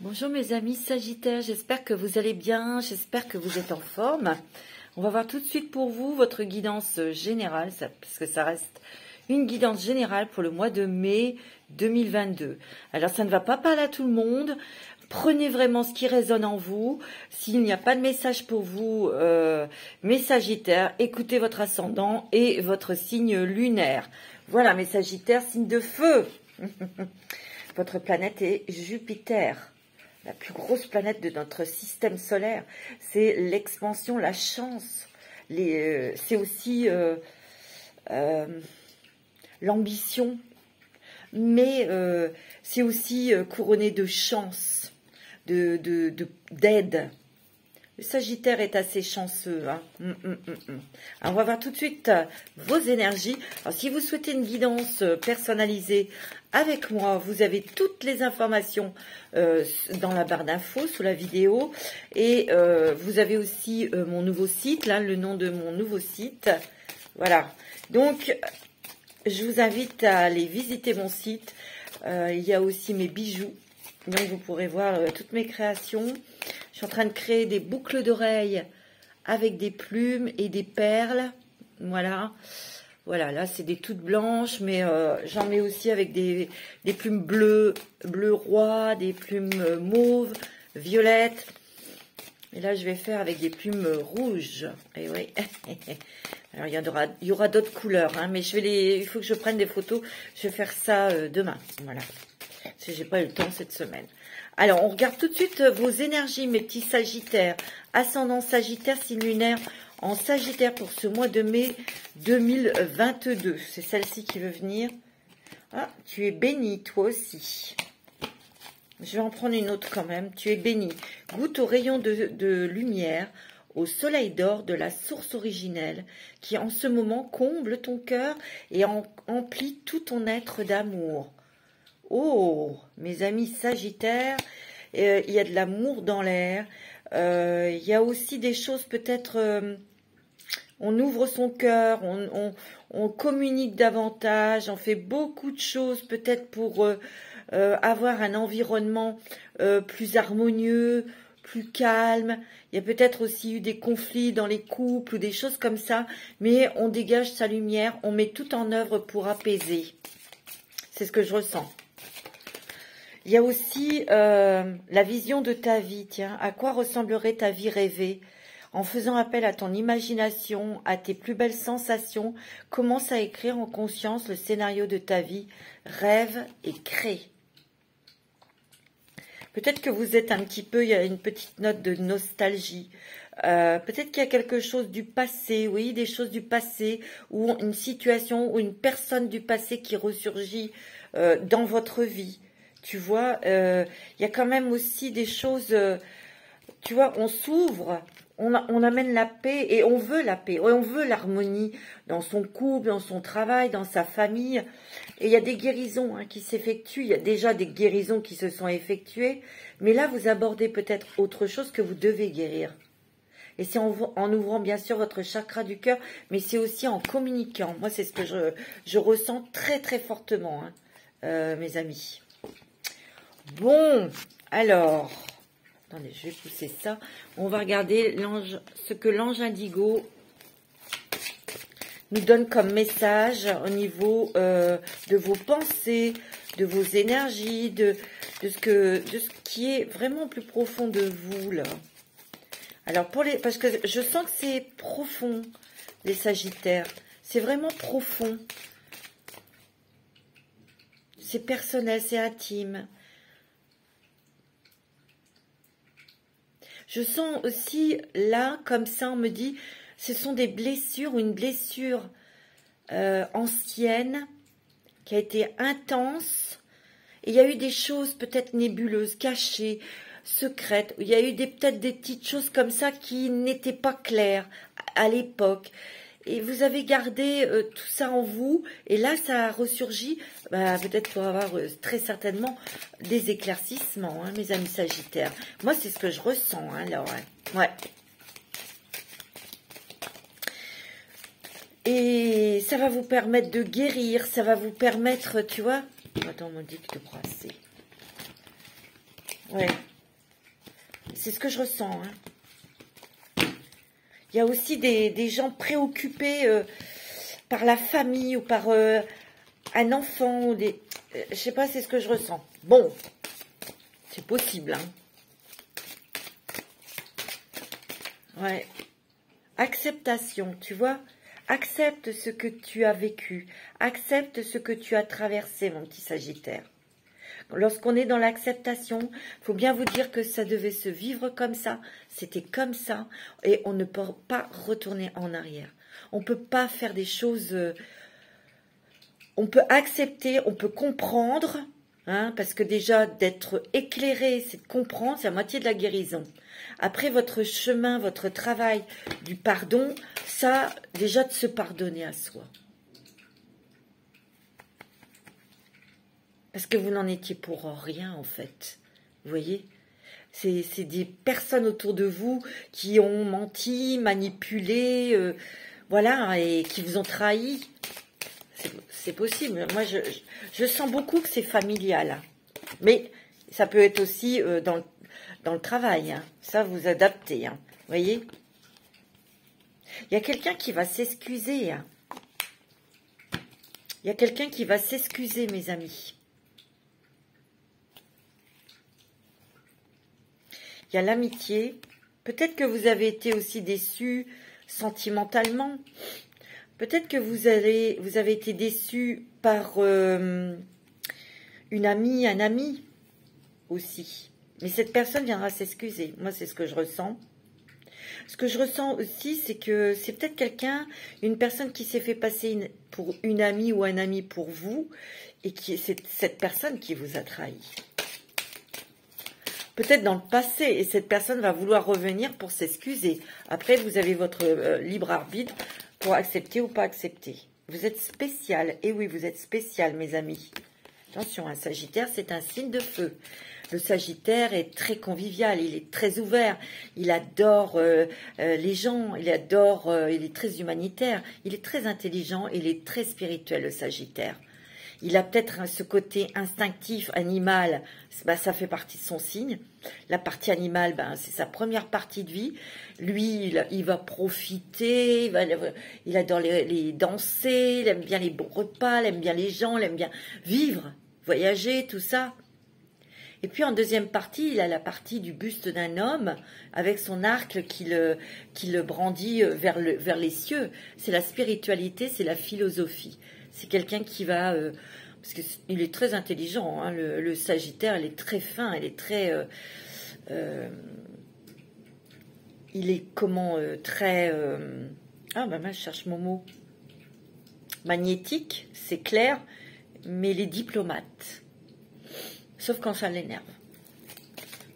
Bonjour mes amis Sagittaires, j'espère que vous allez bien, j'espère que vous êtes en forme. On va voir tout de suite pour vous votre guidance générale, puisque ça reste une guidance générale pour le mois de mai 2022. Alors ça ne va pas parler à tout le monde, prenez vraiment ce qui résonne en vous. S'il n'y a pas de message pour vous, mes Sagittaires, écoutez votre ascendant et votre signe lunaire. Voilà mes Sagittaires, signe de feu. Votre planète est Jupiter. La plus grosse planète de notre système solaire, c'est l'expansion, la chance. C'est aussi l'ambition, mais c'est aussi couronné de chance, d'aide. Le Sagittaire est assez chanceux. Hein. Alors, on va voir tout de suite vos énergies. Alors, si vous souhaitez une guidance personnalisée avec moi, vous avez toutes les informations dans la barre d'infos, sous la vidéo. Et vous avez aussi mon nouveau site, là, le nom de mon nouveau site. Voilà. Donc, je vous invite à aller visiter mon site. Il y a aussi mes bijoux. Donc, vous pourrez voir toutes mes créations. Je suis en train de créer des boucles d'oreilles avec des plumes et des perles. Voilà. Voilà, là, c'est des toutes blanches, mais j'en mets aussi avec des plumes bleues, bleu roi, des plumes mauves, violettes. Et là, je vais faire avec des plumes rouges. Et oui. Alors, il y aura d'autres couleurs, hein, mais il faut que je prenne des photos. Je vais faire ça demain. Voilà. Parce que j'ai pas eu le temps cette semaine. Alors, on regarde tout de suite vos énergies, mes petits Sagittaires. Ascendant Sagittaire, signe lunaire en Sagittaire pour ce mois de mai 2022. C'est celle-ci qui veut venir. Ah, tu es béni, toi aussi. Je vais en prendre une autre quand même. Tu es béni. Goûte au rayon de lumière, au soleil d'or de la source originelle, qui en ce moment comble ton cœur et emplit tout ton être d'amour. Oh, mes amis Sagittaires, il y a de l'amour dans l'air. Il y a aussi des choses peut-être, on ouvre son cœur, on communique davantage, on fait beaucoup de choses peut-être pour avoir un environnement plus harmonieux, plus calme. Il y a peut-être aussi eu des conflits dans les couples ou des choses comme ça, mais on dégage sa lumière, on met tout en œuvre pour apaiser. C'est ce que je ressens. Il y a aussi la vision de ta vie. Tiens, à quoi ressemblerait ta vie rêvée? En faisant appel à ton imagination, à tes plus belles sensations, commence à écrire en conscience le scénario de ta vie. Rêve et crée. Peut-être que vous êtes un petit peu, il y a une petite note de nostalgie. Peut-être qu'il y a quelque chose du passé, oui, des choses du passé, ou une situation ou une personne du passé qui ressurgit dans votre vie. Tu vois, il y a quand même aussi des choses, tu vois, on s'ouvre, on amène la paix et on veut la paix, on veut l'harmonie dans son couple, dans son travail, dans sa famille. Et il y a des guérisons qui s'effectuent, il y a déjà des guérisons qui se sont effectuées, mais là vous abordez peut-être autre chose que vous devez guérir. Et c'est en ouvrant bien sûr votre chakra du cœur, mais c'est aussi en communiquant. Moi c'est ce que je ressens très très fortement, mes amis. Bon, alors, attendez, je vais pousser ça. On va regarder ce que l'ange indigo nous donne comme message au niveau de vos pensées, de vos énergies, de ce qui est vraiment plus profond de vous, là. Alors, parce que je sens que c'est profond, les Sagittaires. C'est vraiment profond. C'est personnel, c'est intime. Je sens aussi, là, comme ça, on me dit, ce sont des blessures ou une blessure ancienne qui a été intense. Et il y a eu des choses peut-être nébuleuses, cachées, secrètes. Il y a eu peut-être des petites choses comme ça qui n'étaient pas claires à l'époque. Et vous avez gardé tout ça en vous. Et là, ça a ressurgi, peut-être pour avoir très certainement des éclaircissements, mes amis Sagittaires. Moi, c'est ce que je ressens, là, ouais. Et ça va vous permettre de guérir, ça va vous permettre, tu vois... Attends, on me dit que de brasser. Ouais, C'est ce que je ressens. Hein. Il y a aussi des gens préoccupés par la famille ou par un enfant. Ou des... je sais pas, c'est ce que je ressens. Bon, c'est possible. Hein. Ouais. Acceptation, tu vois. Accepte ce que tu as vécu. Accepte ce que tu as traversé, mon petit Sagittaire. Lorsqu'on est dans l'acceptation, il faut bien vous dire que ça devait se vivre comme ça. C'était comme ça. Et on ne peut pas retourner en arrière. On ne peut pas faire des choses... on peut accepter, on peut comprendre. Hein, parce que déjà, d'être éclairé, c'est de comprendre, c'est la moitié de la guérison. Après, votre chemin, votre travail du pardon, ça, déjà de se pardonner à soi. Parce que vous n'en étiez pour rien, en fait. Vous voyez? C'est des personnes autour de vous qui ont menti, manipulé, voilà, et qui vous ont trahi. C'est possible. Moi, je sens beaucoup que c'est familial. Hein. Mais ça peut être aussi dans le travail. Hein. Ça, vous adaptez. Hein. Vous voyez? Il y a quelqu'un qui va s'excuser. Hein. Il y a quelqu'un qui va s'excuser, mes amis. Il y a l'amitié. Peut-être que vous avez été aussi déçus sentimentalement. Peut-être que vous avez été déçu par une amie, un ami aussi. Mais cette personne viendra s'excuser. Moi, c'est ce que je ressens. Ce que je ressens aussi, c'est que c'est peut-être quelqu'un, une personne qui s'est fait passer pour une amie ou un ami pour vous, et c'est cette personne qui vous a trahi. Peut-être dans le passé, et cette personne va vouloir revenir pour s'excuser. Après, vous avez votre libre arbitre pour accepter ou pas accepter. Vous êtes spécial. Et oui, vous êtes spécial, mes amis. Attention, un Sagittaire, c'est un signe de feu. Le Sagittaire est très convivial, il est très ouvert, il adore les gens, il est très humanitaire, il est très intelligent, il est très spirituel, le Sagittaire. Il a peut-être ce côté instinctif, animal, bah, ça fait partie de son signe. La partie animale, bah, c'est sa première partie de vie. Lui, il va profiter, il adore les danser, il aime bien les bons repas, il aime bien les gens, il aime bien vivre, voyager, tout ça. Et puis en deuxième partie, il a la partie du buste d'un homme avec son arc qui le brandit vers les cieux. C'est la spiritualité, c'est la philosophie. C'est quelqu'un qui va... parce qu'il est très intelligent, hein, le Sagittaire, il est très fin, il est très... il est très... ah, bah moi, je cherche mon mot. Magnétique, c'est clair, mais il est diplomate. Sauf quand ça l'énerve.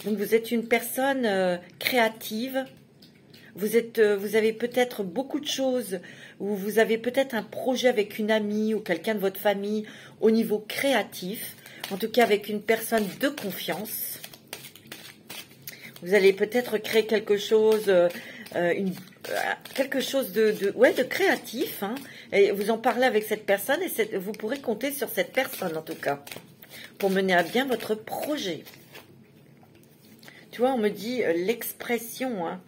Donc, vous êtes une personne créative. Vous avez peut-être beaucoup de choses, ou vous avez peut-être un projet avec une amie ou quelqu'un de votre famille au niveau créatif, en tout cas avec une personne de confiance. Vous allez peut-être créer quelque chose, de créatif, hein, et vous en parlez avec cette personne, et vous pourrez compter sur cette personne en tout cas, pour mener à bien votre projet. Tu vois, on me dit l'expression, hein.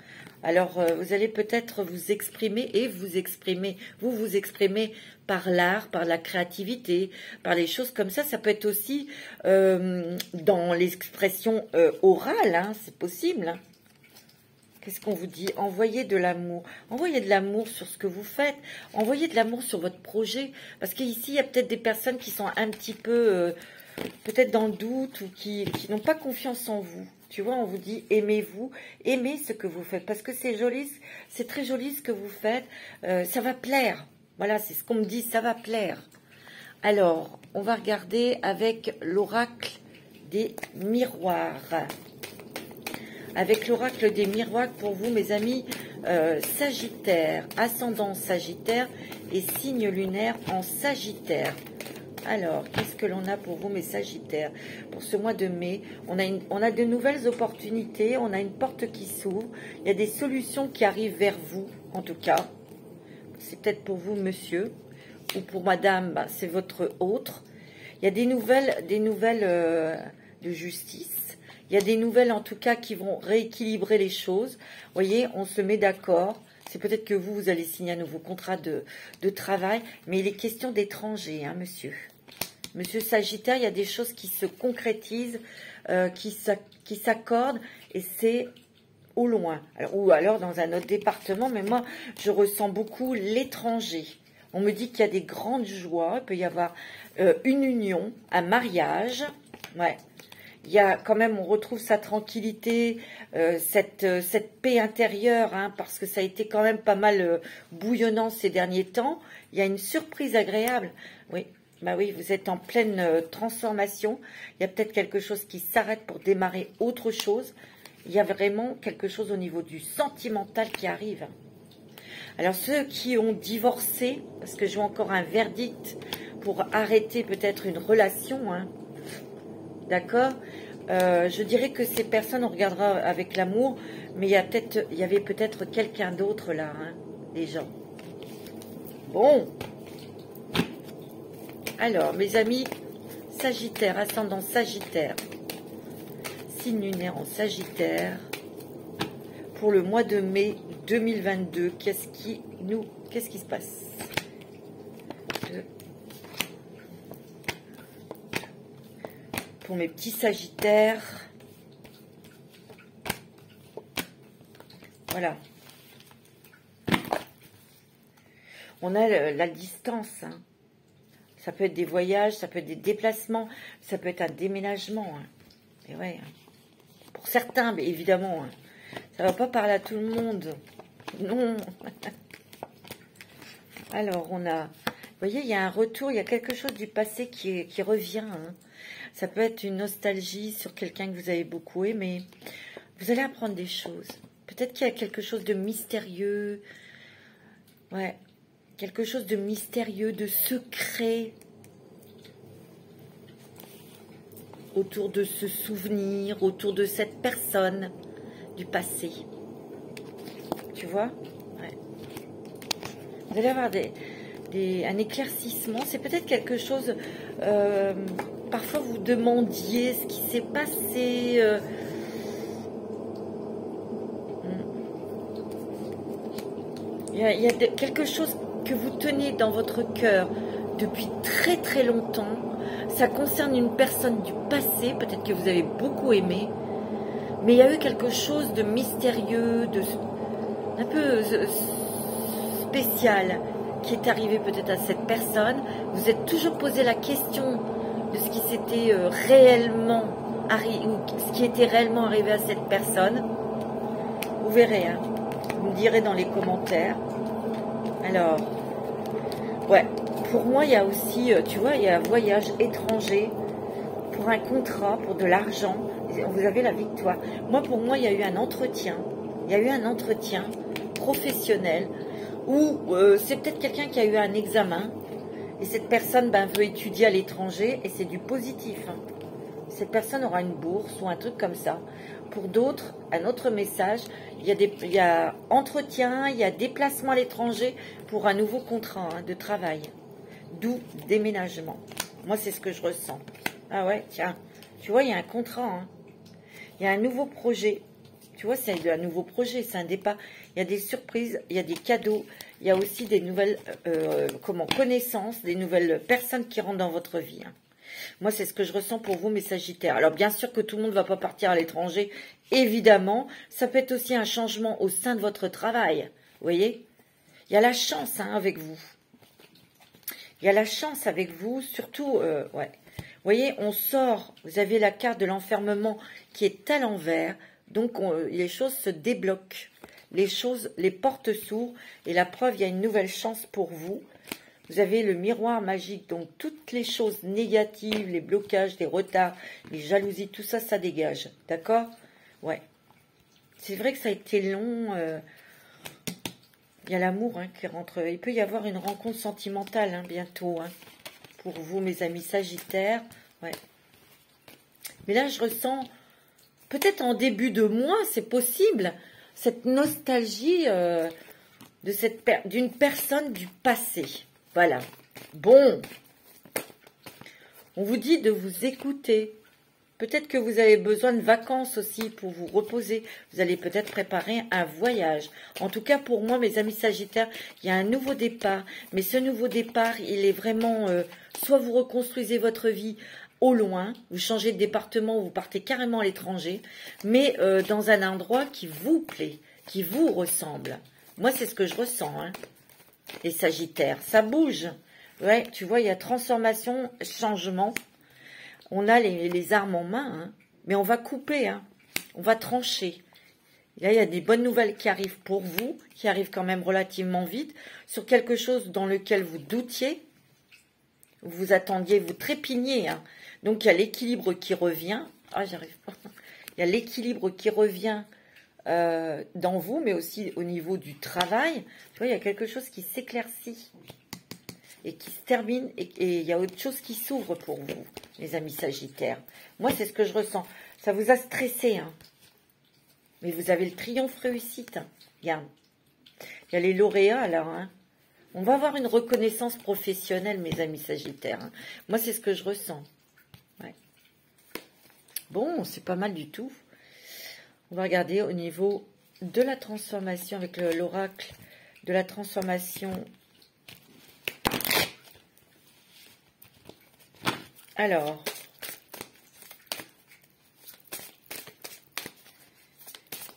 Alors, vous allez peut-être vous exprimer vous exprimez par l'art, par la créativité, par les choses comme ça. Ça peut être aussi dans l'expression orale, hein, c'est possible. Hein. Qu'est-ce qu'on vous dit? Envoyez de l'amour. Envoyez de l'amour sur ce que vous faites. Envoyez de l'amour sur votre projet. Parce qu'ici, il y a peut-être des personnes qui sont un petit peu, peut-être dans le doute ou qui n'ont pas confiance en vous. Tu vois, on vous dit aimez-vous, aimez ce que vous faites. Parce que c'est joli, c'est très joli ce que vous faites. Ça va plaire. Voilà, c'est ce qu'on me dit, ça va plaire. Alors, on va regarder avec l'oracle des miroirs. Avec l'oracle des miroirs pour vous, mes amis, Sagittaire, ascendant Sagittaire et signe lunaire en Sagittaire. Alors, qu'est-ce que l'on a pour vous, mes Sagittaires? Pour ce mois de mai, on a de nouvelles opportunités, on a une porte qui s'ouvre, il y a des solutions qui arrivent vers vous, en tout cas. C'est peut-être pour vous, monsieur, ou pour madame, bah, c'est votre autre. Il y a des nouvelles de justice. Il Il y a des nouvelles, en tout cas, qui vont rééquilibrer les choses. Vous voyez, on se met d'accord. C'est peut-être que vous allez signer un nouveau contrat de travail. Mais il est question d'étrangers, hein, monsieur. Monsieur Sagittaire, il y a des choses qui se concrétisent, qui s'accordent. Et c'est au loin. Alors, ou alors dans un autre département. Mais moi, je ressens beaucoup l'étranger. On me dit qu'il y a des grandes joies. Il peut y avoir une union, un mariage. Ouais. Il y a quand même, on retrouve sa tranquillité, cette paix intérieure, hein, parce que ça a été quand même pas mal bouillonnant ces derniers temps. Il y a une surprise agréable. Oui, bah oui, vous êtes en pleine transformation. Il y a peut-être quelque chose qui s'arrête pour démarrer autre chose. Il y a vraiment quelque chose au niveau du sentimental qui arrive. Alors ceux qui ont divorcé, parce que je vois encore un verdict pour arrêter peut-être une relation, hein, d'accord, je dirais que ces personnes, on regardera avec l'amour, mais il y avait peut-être quelqu'un d'autre là, hein, les gens. Bon. Alors, mes amis, Sagittaire, ascendant Sagittaire, signe lunaire en Sagittaire, pour le mois de mai 2022, qu'est-ce qui se passe? Pour mes petits Sagittaires. Voilà. On a la distance. Hein. Ça peut être des voyages, ça peut être des déplacements, ça peut être un déménagement. Hein. Et ouais. Hein. Pour certains, mais évidemment. Hein. Ça ne va pas parler à tout le monde. Non. Alors, on a... Vous voyez, il y a un retour, il y a quelque chose du passé qui revient. Hein. Ça peut être une nostalgie sur quelqu'un que vous avez beaucoup aimé. Vous allez apprendre des choses. Peut-être qu'il y a quelque chose de mystérieux. Ouais. Quelque chose de mystérieux, de secret. Autour de ce souvenir, autour de cette personne du passé. Tu vois? Ouais. Vous allez avoir un éclaircissement. C'est peut-être quelque chose... parfois vous demandiez ce qui s'est passé. Il y a quelque chose que vous tenez dans votre cœur depuis très très longtemps. Ça concerne une personne du passé, peut-être que vous avez beaucoup aimé. Mais il y a eu quelque chose de mystérieux, un peu spécial qui est arrivé peut-être à cette personne. Vous êtes toujours posé la question de ce qui s'était réellement arrivé, ou ce qui était réellement arrivé à cette personne. Vous verrez, hein. Vous me direz dans les commentaires. Alors, ouais, pour moi, il y a aussi, tu vois, il y a un voyage étranger pour un contrat, pour de l'argent. Vous avez la victoire. Moi, pour moi, il y a eu un entretien. Il y a eu un entretien professionnel où c'est peut-être quelqu'un qui a eu un examen et cette personne veut étudier à l'étranger et c'est du positif. Hein. Cette personne aura une bourse ou un truc comme ça. Pour d'autres, un autre message, il y a entretien, il y a déplacement à l'étranger pour un nouveau contrat de travail. D'où déménagement. Moi, c'est ce que je ressens. Ah ouais, tiens, tu vois, il y a un contrat. Hein. Il y a un nouveau projet. Tu vois, c'est un nouveau projet, c'est un départ. Il y a des surprises, il y a des cadeaux. Il y a aussi des nouvelles connaissances, des nouvelles personnes qui rentrent dans votre vie. Hein. Moi, c'est ce que je ressens pour vous, mes Sagittaires. Alors, bien sûr que tout le monde ne va pas partir à l'étranger, évidemment. Ça peut être aussi un changement au sein de votre travail. Vous voyez? Il y a la chance avec vous. Il y a la chance avec vous, surtout, ouais. Vous voyez, on sort, vous avez la carte de l'enfermement qui est à l'envers, donc les choses se débloquent. Les portes s'ouvrent, et la preuve, il y a une nouvelle chance pour vous. Vous avez le miroir magique, donc toutes les choses négatives, les blocages, les retards, les jalousies, tout ça, ça dégage. D'accord? Ouais. C'est vrai que ça a été long. Il y a l'amour qui rentre. Il peut y avoir une rencontre sentimentale bientôt. Pour vous, mes amis Sagittaires. Ouais. Mais là, je ressens, peut-être en début de mois, c'est possible, cette nostalgie d'une personne du passé. Voilà. Bon. On vous dit de vous écouter. Peut-être que vous avez besoin de vacances aussi pour vous reposer. Vous allez peut-être préparer un voyage. En tout cas, pour moi, mes amis Sagittaires, il y a un nouveau départ. Mais ce nouveau départ, il est vraiment... soit vous reconstruisez votre vie au loin, vous changez de département, vous partez carrément à l'étranger, mais dans un endroit qui vous plaît, qui vous ressemble. Moi, c'est ce que je ressens, hein. Les Sagittaires, ça bouge. Ouais, tu vois, il y a transformation, changement. On a les armes en main, hein, mais on va couper, hein, on va trancher. Là, il y a des bonnes nouvelles qui arrivent pour vous, qui arrivent quand même relativement vite, sur quelque chose dans lequel vous doutiez, vous attendiez, vous trépigniez. Hein. Donc, il y a l'équilibre qui revient. Ah, j'arrive pas. Il y a l'équilibre qui revient dans vous, mais aussi au niveau du travail. Tu vois, il y a quelque chose qui s'éclaircit et qui se termine, et il y a autre chose qui s'ouvre pour vous, les amis Sagittaires. Moi, c'est ce que je ressens. Ça vous a stressé, hein. Mais vous avez le triomphe réussite. Hein. Regarde. Il y a les lauréats, alors. Hein. On va avoir une reconnaissance professionnelle, mes amis Sagittaires. Hein. Moi, c'est ce que je ressens. Ouais. Bon, c'est pas mal du tout. On va regarder au niveau de la transformation, avec l'oracle de la transformation. Alors,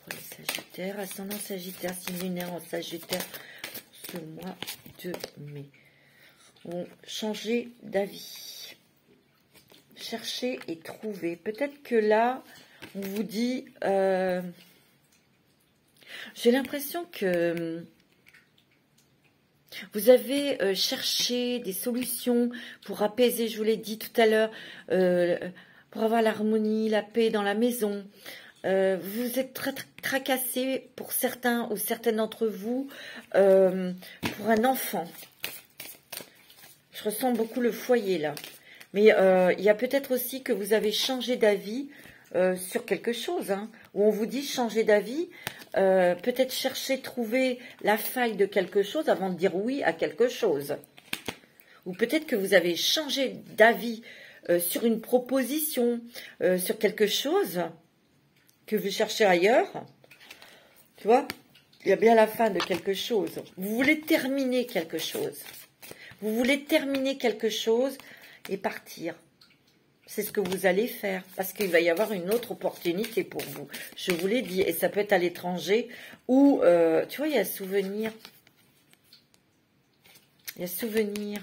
pour les Sagittaires, ascendant Sagittaire, signe lunaire en Sagittaire, ce mois de mai. On changer d'avis, chercher et trouver. Peut-être que là, on vous dit, j'ai l'impression que vous avez cherché des solutions pour apaiser, je vous l'ai dit tout à l'heure, pour avoir l'harmonie, la paix dans la maison. Vous êtes très tracassé pour certains ou certaines d'entre vous pour un enfant. Je ressens beaucoup le foyer là. Mais il y a peut-être aussi que vous avez changé d'avis sur quelque chose, hein, où on vous dit changer d'avis. Peut-être chercher, trouver la faille de quelque chose avant de dire oui à quelque chose. Ou peut-être que vous avez changé d'avis sur une proposition, sur quelque chose que vous cherchez ailleurs. Tu vois, il y a bien la fin de quelque chose. Vous voulez terminer quelque chose. Vous voulez terminer quelque chose et partir. C'est ce que vous allez faire, parce qu'il va y avoir une autre opportunité pour vous. Je vous l'ai dit, et ça peut être à l'étranger, ou, tu vois, il y a souvenir. Il y a souvenir.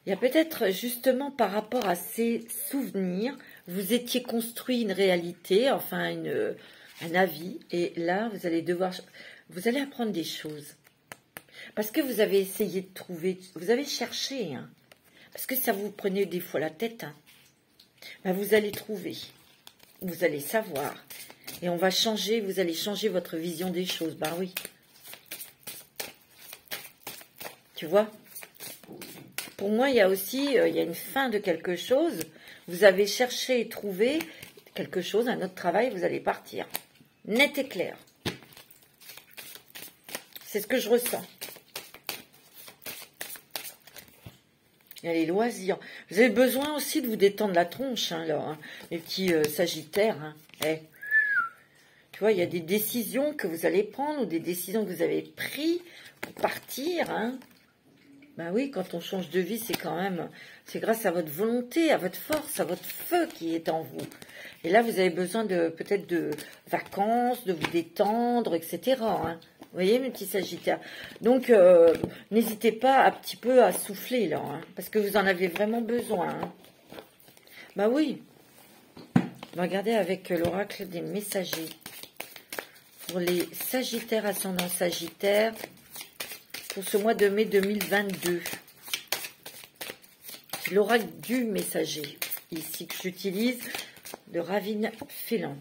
Il y a peut-être, justement, par rapport à ces souvenirs, vous étiez construit une réalité, enfin, un avis, et là, vous allez apprendre des choses. Parce que vous avez essayé de trouver, vous avez cherché, hein, parce que ça vous prenait des fois la tête, hein, ben vous allez trouver, vous allez savoir, et on va changer, vous allez changer votre vision des choses, ben oui. Tu vois, pour moi, il y a aussi, il y a une fin de quelque chose, vous avez cherché et trouvé quelque chose, un autre travail, vous allez partir, net et clair. C'est ce que je ressens. Il y a les loisirs. Vous avez besoin aussi de vous détendre la tronche, hein, là, hein, les petits Sagittaires. Hein. Eh. Tu vois, il y a des décisions que vous allez prendre ou des décisions que vous avez prises pour partir. Hein. Ben oui, quand on change de vie, c'est quand même... C'est grâce à votre volonté, à votre force, à votre feu qui est en vous. Et là, vous avez besoin de peut-être de vacances, de vous détendre, etc. Hein. Vous voyez, mes petits Sagittaires. Donc, n'hésitez pas un petit peu à souffler, là, hein, parce que vous en avez vraiment besoin. Hein. Bah oui. On va regarder avec l'oracle des messagers. Pour les Sagittaires, ascendant Sagittaire, pour ce mois de mai 2022. C'est l'oracle du messager, ici, que j'utilise, de Ravine Félin.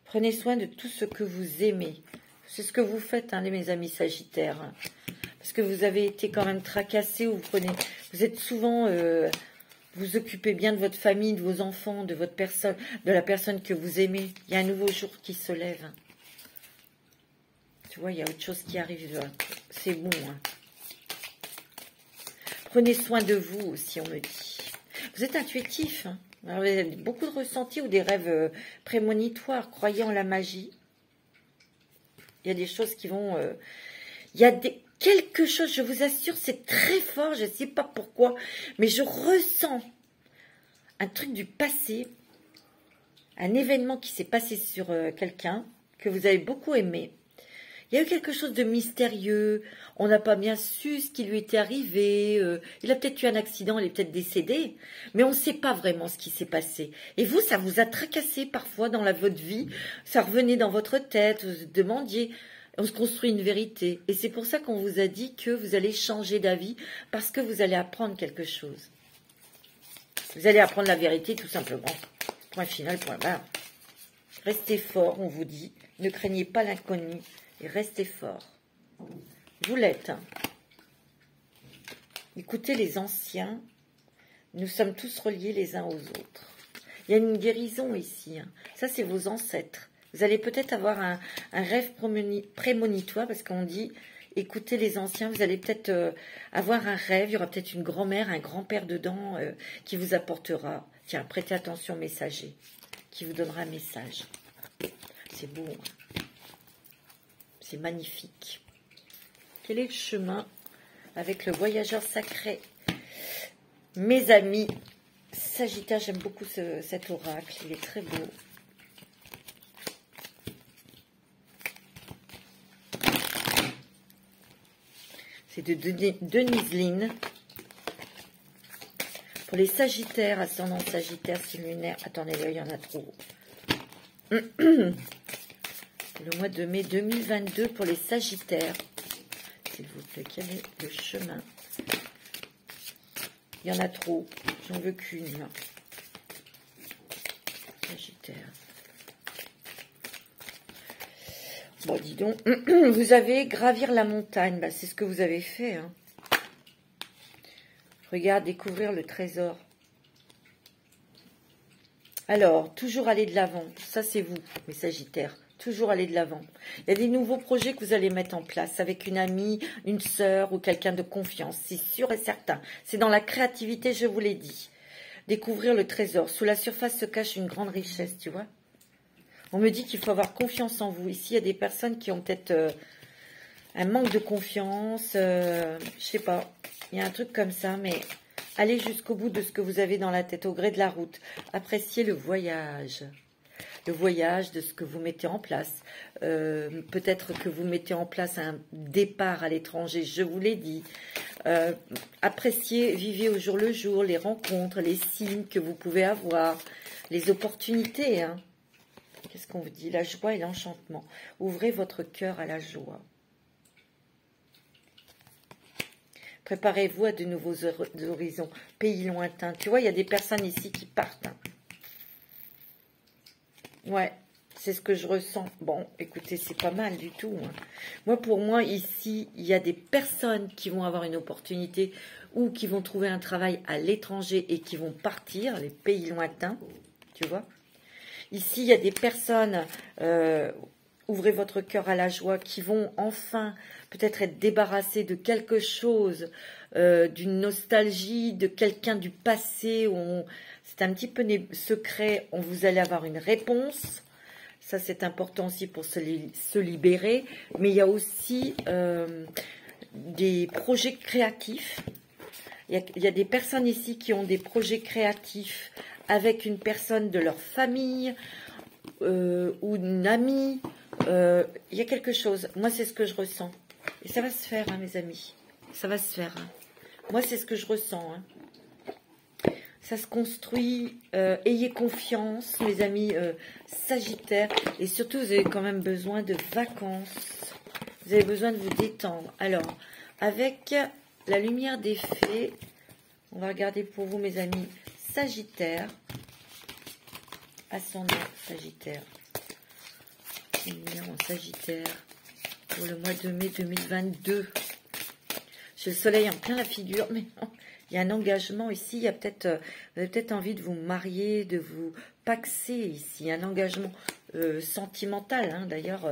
Prenez soin de tout ce que vous aimez. C'est ce que vous faites, hein, mes amis Sagittaires. Hein. Parce que vous avez été quand même tracassés. Vous êtes souvent... vous occupez bien de votre famille, de vos enfants, de votre personne, de la personne que vous aimez. Il y a un nouveau jour qui se lève. Hein. Tu vois, il y a autre chose qui arrive. C'est bon. Hein. Prenez soin de vous aussi, on me dit. Vous êtes intuitif. Hein. Alors, vous avez beaucoup de ressentis ou des rêves prémonitoires. Croyez en la magie. Il y a des choses qui vont... il y a quelque chose, je vous assure, c'est très fort. Je ne sais pas pourquoi. Mais je ressens un truc du passé. Un événement qui s'est passé sur quelqu'un que vous avez beaucoup aimé. Il y a eu quelque chose de mystérieux. On n'a pas bien su ce qui lui était arrivé. Il a peut-être eu un accident, il est peut-être décédé. Mais on ne sait pas vraiment ce qui s'est passé. Et vous, ça vous a tracassé parfois dans votre vie. Ça revenait dans votre tête. Vous vous demandiez. On se construit une vérité. Et c'est pour ça qu'on vous a dit que vous allez changer d'avis. Parce que vous allez apprendre quelque chose. Vous allez apprendre la vérité tout simplement. Point final, point barre. Restez fort, on vous dit. Ne craignez pas l'inconnu. Et restez fort. Vous l'êtes. Hein. Écoutez les anciens. Nous sommes tous reliés les uns aux autres. Il y a une guérison ici. Hein. Ça, c'est vos ancêtres. Vous allez peut-être avoir un rêve prémonitoire parce qu'on dit, écoutez les anciens, vous allez peut-être avoir un rêve. Il y aura peut-être une grand-mère, un grand-père dedans qui vous apportera. Tiens, prêtez attention au messager qui vous donnera un message. C'est beau. Hein. C'est magnifique. Quel est le chemin avec le voyageur sacré? Mes amis, Sagittaire, j'aime beaucoup cet oracle. Il est très beau. C'est de Denise Lynn. Pour les Sagittaires, ascendant Sagittaire, signe lunaire. Attendez, là, il y en a trop. Le mois de mai 2022 pour les Sagittaires. S'il vous plaît, quel est le chemin? Il y en a trop. J'en veux qu'une. Sagittaire. Bon, dis donc. Vous avez gravir la montagne. Bah, c'est ce que vous avez fait. Hein. Regarde, découvrir le trésor. Alors, toujours aller de l'avant. Ça, c'est vous, mes Sagittaires. Toujours aller de l'avant. Il y a des nouveaux projets que vous allez mettre en place avec une amie, une sœur ou quelqu'un de confiance. C'est sûr et certain. C'est dans la créativité, je vous l'ai dit. Découvrir le trésor. Sous la surface se cache une grande richesse, tu vois. On me dit qu'il faut avoir confiance en vous. Ici, il y a des personnes qui ont peut-être un manque de confiance. Je sais pas. Il y a un truc comme ça, mais allez jusqu'au bout de ce que vous avez dans la tête, au gré de la route. Appréciez le voyage. Le voyage, de ce que vous mettez en place. Peut-être que vous mettez en place un départ à l'étranger, je vous l'ai dit. Appréciez, vivez au jour le jour, les rencontres, les signes que vous pouvez avoir, les opportunités. Hein. Qu'est-ce qu'on vous dit? La joie et l'enchantement. Ouvrez votre cœur à la joie. Préparez-vous à de nouveaux horizons, pays lointains. Tu vois, il y a des personnes ici qui partent. Hein. Ouais, c'est ce que je ressens. Bon, écoutez, c'est pas mal du tout. Hein. Moi, pour moi, ici, il y a des personnes qui vont avoir une opportunité ou qui vont trouver un travail à l'étranger et qui vont partir, les pays lointains, tu vois. Ici, il y a des personnes, ouvrez votre cœur à la joie, qui vont enfin peut-être être débarrassées de quelque chose, d'une nostalgie, de quelqu'un du passé, où c'est un petit peu secret, vous allez avoir une réponse. Ça, c'est important aussi pour se libérer. Mais il y a aussi des projets créatifs. Il y a des personnes ici qui ont des projets créatifs avec une personne de leur famille ou une amie. Il y a quelque chose. Moi, c'est ce que je ressens. Et ça va se faire, hein, mes amis. Ça va se faire. Hein. Moi, c'est ce que je ressens. Hein. Ça se construit. Ayez confiance, mes amis Sagittaires. Et surtout, vous avez quand même besoin de vacances. Vous avez besoin de vous détendre. Alors, avec la lumière des fées, on va regarder pour vous, mes amis Sagittaires. Ascendant Sagittaire. Lumière en Sagittaire. Pour le mois de mai 2022. J'ai le soleil en plein la figure, mais non. Il y a un engagement ici, il y a peut-être, vous avez peut-être envie de vous marier, de vous paxer ici, un engagement sentimental, hein. D'ailleurs,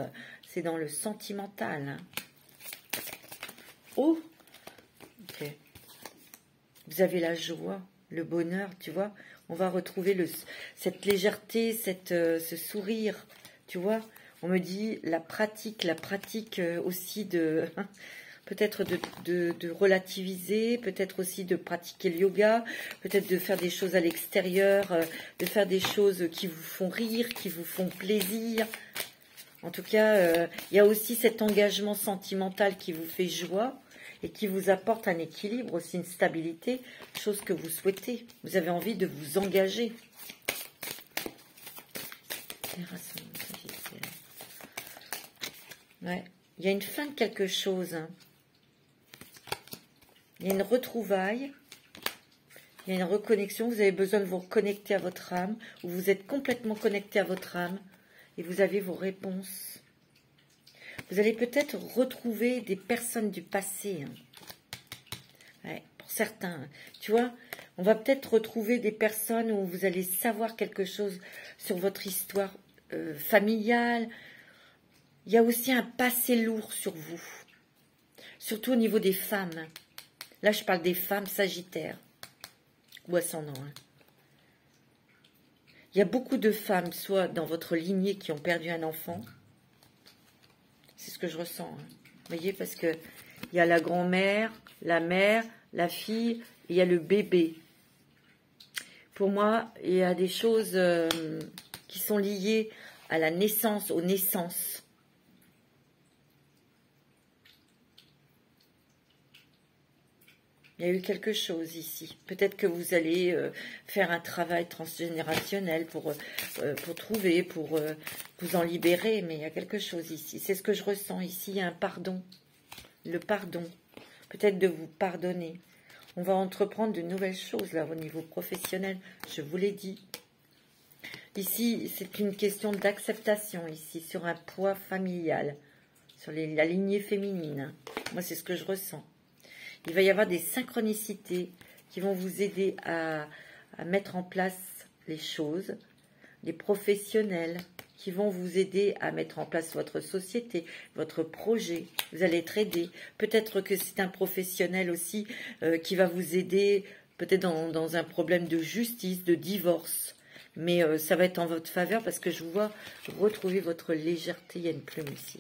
c'est dans le sentimental. Hein. Oh, ok. Vous avez la joie, le bonheur, tu vois. On va retrouver cette légèreté, ce sourire, tu vois. On me dit la pratique aussi de... peut-être de relativiser, peut-être aussi de pratiquer le yoga, peut-être de faire des choses à l'extérieur, de faire des choses qui vous font rire, qui vous font plaisir. En tout cas, il y a aussi cet engagement sentimental qui vous fait joie et qui vous apporte un équilibre, aussi une stabilité, chose que vous souhaitez. Vous avez envie de vous engager. Ouais. Il y a une fin de quelque chose, hein. Il y a une retrouvaille, il y a une reconnexion, vous avez besoin de vous reconnecter à votre âme, ou vous êtes complètement connecté à votre âme, et vous avez vos réponses. Vous allez peut-être retrouver des personnes du passé. Hein. Ouais, pour certains, tu vois, on va peut-être retrouver des personnes où vous allez savoir quelque chose sur votre histoire familiale. Il y a aussi un passé lourd sur vous, surtout au niveau des femmes. Là, je parle des femmes sagittaires ou ascendants. Hein. Il y a beaucoup de femmes, soit dans votre lignée, qui ont perdu un enfant. C'est ce que je ressens. Hein. Vous voyez, parce que il y a la grand-mère, la mère, la fille, et il y a le bébé. Pour moi, il y a des choses qui sont liées à la naissance, aux naissances. Il y a eu quelque chose ici. Peut-être que vous allez faire un travail transgénérationnel pour trouver, pour vous en libérer. Mais il y a quelque chose ici. C'est ce que je ressens ici. Il y a un pardon. Le pardon. Peut-être de vous pardonner. On va entreprendre de nouvelles choses là au niveau professionnel. Je vous l'ai dit. Ici, c'est une question d'acceptation ici, sur un poids familial. Sur la lignée féminine. Moi, c'est ce que je ressens. Il va y avoir des synchronicités qui vont vous aider à mettre en place les choses, des professionnels qui vont vous aider à mettre en place votre société, votre projet. Vous allez être aidé. Peut-être que c'est un professionnel aussi qui va vous aider, peut-être dans un problème de justice, de divorce. Mais ça va être en votre faveur parce que je vous vois retrouver votre légèreté. Il y a une plume ici.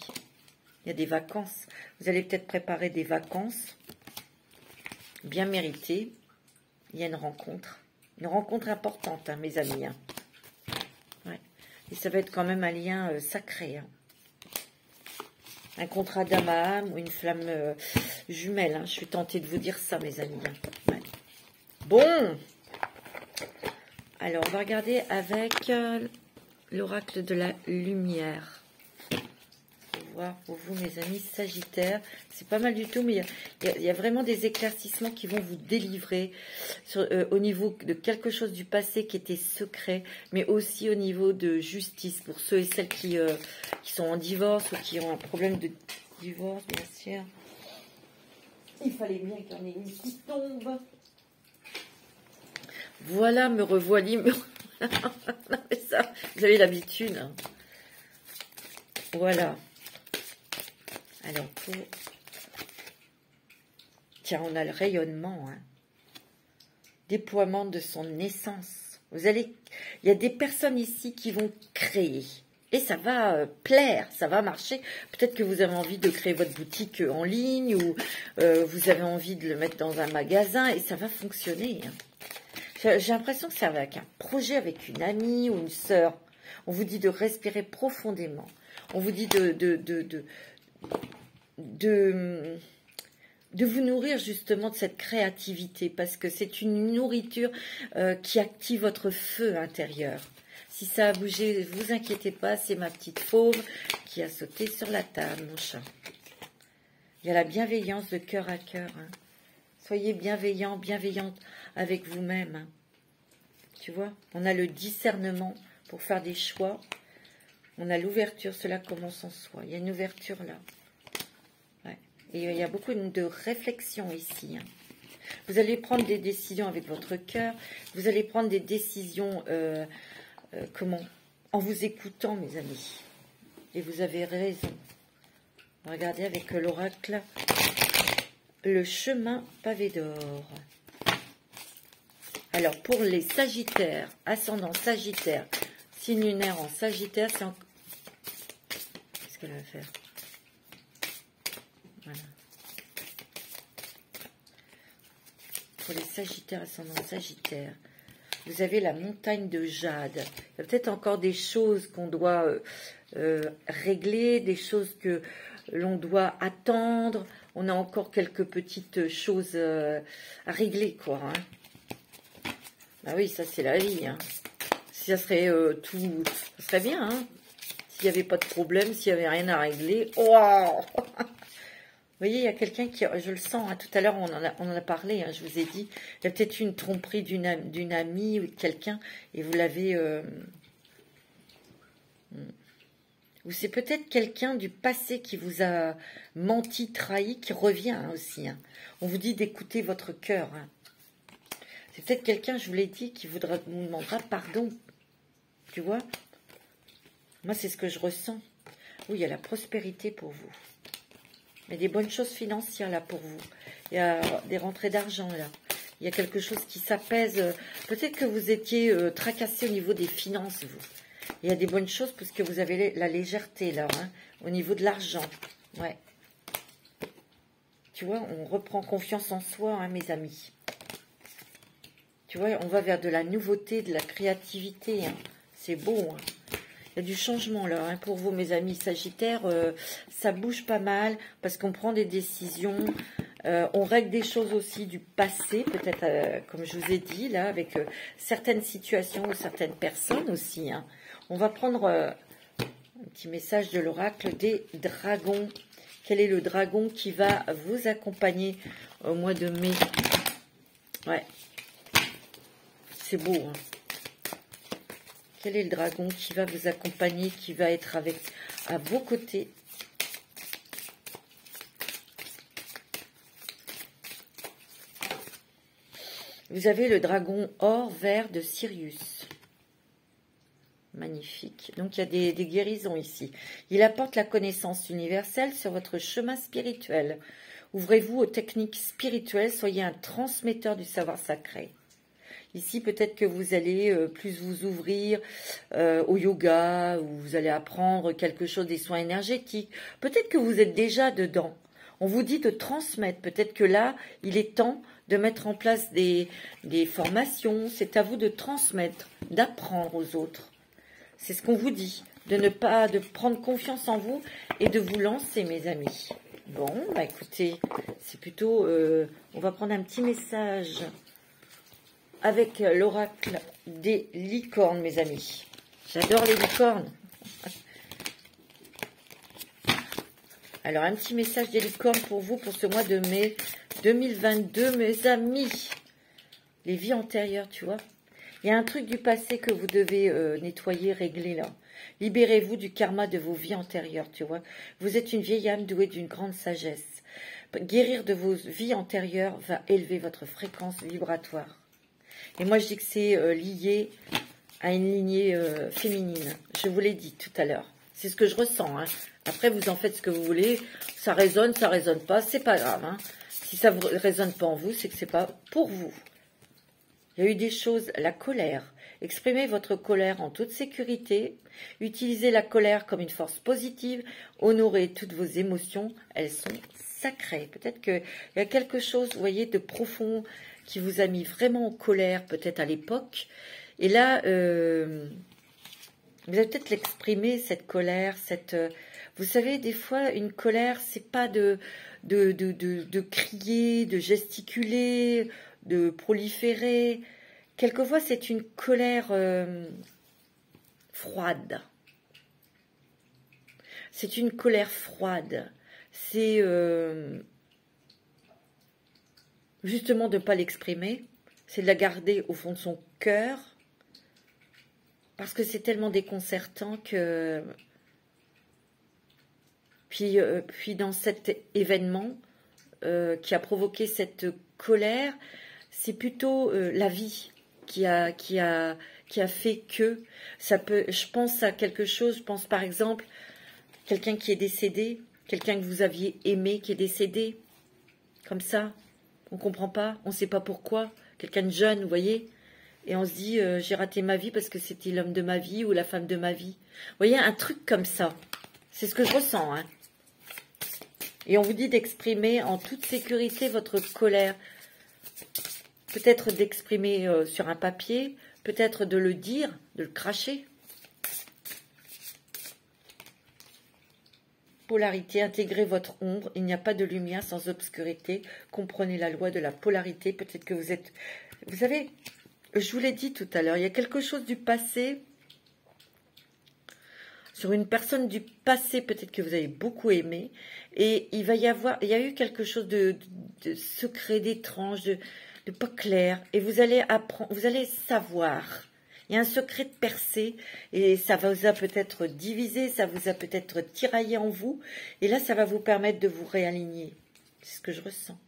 Il y a des vacances. Vous allez peut-être préparer des vacances. Bien mérité. Il y a une rencontre importante, hein, mes amis. Hein. Ouais. Et ça va être quand même un lien sacré. Hein. Un contrat d'âme à âme ou une flamme jumelle. Hein. Je suis tentée de vous dire ça, mes amis. Hein. Ouais. Bon. Alors, on va regarder avec l'oracle de la lumière. Pour vous, mes amis Sagittaires, c'est pas mal du tout, mais il y a vraiment des éclaircissements qui vont vous délivrer au niveau de quelque chose du passé qui était secret, mais aussi au niveau de justice pour ceux et celles qui sont en divorce ou qui ont un problème de divorce, bien sûr. Il fallait bien qu'il y en ait une qui tombe. Voilà, me revoilà. Ça, vous avez l'habitude. Hein. Voilà. Alors, tiens, on a le rayonnement, hein. Déploiement de son essence. Il y a des personnes ici qui vont créer. Et ça va plaire, ça va marcher. Peut-être que vous avez envie de créer votre boutique en ligne ou vous avez envie de le mettre dans un magasin et ça va fonctionner. Hein. J'ai l'impression que ça va avec un projet avec une amie ou une sœur. On vous dit de respirer profondément. On vous dit de vous nourrir justement de cette créativité parce que c'est une nourriture qui active votre feu intérieur. Si ça a bougé, vous inquiétez pas, c'est ma petite fauve qui a sauté sur la table, mon chat. Il y a la bienveillance de cœur à cœur. Hein. Soyez bienveillants, bienveillantes avec vous-même. Hein. Tu vois, on a le discernement pour faire des choix. On a l'ouverture, cela commence en soi. Il y a une ouverture là. Et il y a beaucoup de réflexion ici. Hein. Vous allez prendre des décisions avec votre cœur. Vous allez prendre des décisions en vous écoutant, mes amis. Et vous avez raison. Regardez avec l'oracle. Le chemin pavé d'or. Alors, pour les Sagittaires, ascendant Sagittaire, signe lunaire en Sagittaire, c'est en... Qu'est-ce qu'elle va faire? Voilà. Pour les Sagittaires, ascendant Sagittaire, vous avez la montagne de jade. Il y a peut-être encore des choses qu'on doit régler, des choses que l'on doit attendre. On a encore quelques petites choses à régler, quoi. Hein. Ah oui, ça c'est la vie. Hein. Si ça serait tout, ça serait bien. Hein. S'il n'y avait pas de problème, s'il n'y avait rien à régler. Waouh. Vous voyez, il y a quelqu'un qui, je le sens, hein, tout à l'heure on en a parlé, hein, je vous ai dit, il y a peut-être une tromperie d'une amie ou de quelqu'un, et vous l'avez... ou c'est peut-être quelqu'un du passé qui vous a menti, trahi, qui revient hein, aussi. Hein. On vous dit d'écouter votre cœur. Hein. C'est peut-être quelqu'un, je vous l'ai dit, qui vous demandera pardon. Tu vois? Moi, c'est ce que je ressens. Oui, il y a la prospérité pour vous. Il y a des bonnes choses financières là pour vous. Il y a des rentrées d'argent là. Il y a quelque chose qui s'apaise. Peut-être que vous étiez tracassé au niveau des finances, vous. Il y a des bonnes choses parce que vous avez la légèreté là, hein, au niveau de l'argent. Ouais. Tu vois, on reprend confiance en soi, hein, mes amis. Tu vois, on va vers de la nouveauté, de la créativité. Hein. C'est beau, hein. Il y a du changement là, hein, pour vous mes amis Sagittaires, ça bouge pas mal parce qu'on prend des décisions, on règle des choses aussi du passé, peut-être comme je vous ai dit là, avec certaines situations ou certaines personnes aussi. Hein. On va prendre un petit message de l'oracle des dragons. Quel est le dragon qui va vous accompagner au mois de mai? Ouais, c'est beau, hein. Quel est le dragon qui va vous accompagner, qui va être à vos côtés? Vous avez le dragon or vert de Sirius. Magnifique. Donc, il y a des guérisons ici. Il apporte la connaissance universelle sur votre chemin spirituel. Ouvrez-vous aux techniques spirituelles. Soyez un transmetteur du savoir sacré. Ici, peut-être que vous allez plus vous ouvrir au yoga, ou vous allez apprendre quelque chose des soins énergétiques. Peut-être que vous êtes déjà dedans. On vous dit de transmettre. Peut-être que là, il est temps de mettre en place des formations. C'est à vous de transmettre, d'apprendre aux autres. C'est ce qu'on vous dit. De prendre confiance en vous et de vous lancer, mes amis. Bon, bah écoutez, c'est plutôt... on va prendre un petit message... avec l'oracle des licornes, mes amis. J'adore les licornes. Alors, un petit message des licornes pour vous, pour ce mois de mai 2022, mes amis. Les vies antérieures, tu vois. Il y a un truc du passé que vous devez nettoyer, régler, là. Libérez-vous du karma de vos vies antérieures, tu vois. Vous êtes une vieille âme douée d'une grande sagesse. Guérir de vos vies antérieures va élever votre fréquence vibratoire. Et moi, je dis que c'est lié à une lignée féminine. Je vous l'ai dit tout à l'heure. C'est ce que je ressens. Hein. Après, vous en faites ce que vous voulez. Ça résonne pas. C'est pas grave. Hein. Si ça ne résonne pas en vous, c'est que c'est pas pour vous. Il y a eu des choses. La colère. Exprimez votre colère en toute sécurité. Utilisez la colère comme une force positive. Honorez toutes vos émotions. Elles sont sacrées. Peut-être qu'il y a quelque chose, vous voyez, de profond qui vous a mis vraiment en colère, peut-être à l'époque. Et là, vous allez peut-être l'exprimer, cette colère, vous savez, des fois, une colère, c'est pas de crier, de gesticuler, de proliférer. Quelquefois, c'est une colère froide. C'est une colère froide. C'est... justement de ne pas l'exprimer, c'est de la garder au fond de son cœur, parce que c'est tellement déconcertant que... Puis dans cet événement qui a provoqué cette colère, c'est plutôt la vie qui a fait que... ça peut. Je pense à quelque chose, je pense par exemple, quelqu'un qui est décédé, quelqu'un que vous aviez aimé qui est décédé, comme ça. On ne comprend pas, on ne sait pas pourquoi. Quelqu'un de jeune, vous voyez. et on se dit j'ai raté ma vie parce que c'était l'homme de ma vie ou la femme de ma vie. Vous voyez, un truc comme ça. C'est ce que je ressens. Hein. Et on vous dit d'exprimer en toute sécurité votre colère. Peut-être d'exprimer sur un papier, peut-être de le dire, de le cracher. Polarité, intégrez votre ombre. Il n'y a pas de lumière sans obscurité. Comprenez la loi de la polarité. Peut-être que vous êtes... Vous savez, je vous l'ai dit tout à l'heure, il y a quelque chose du passé. Sur une personne du passé, peut-être que vous avez beaucoup aimé. Et il va y avoir... Il y a eu quelque chose de secret, d'étrange, de pas clair. Et vous allez apprendre, vous allez savoir... Il y a un secret de percée et ça vous a peut-être divisé, ça vous a peut-être tiraillé en vous. Et là, ça va vous permettre de vous réaligner. C'est ce que je ressens.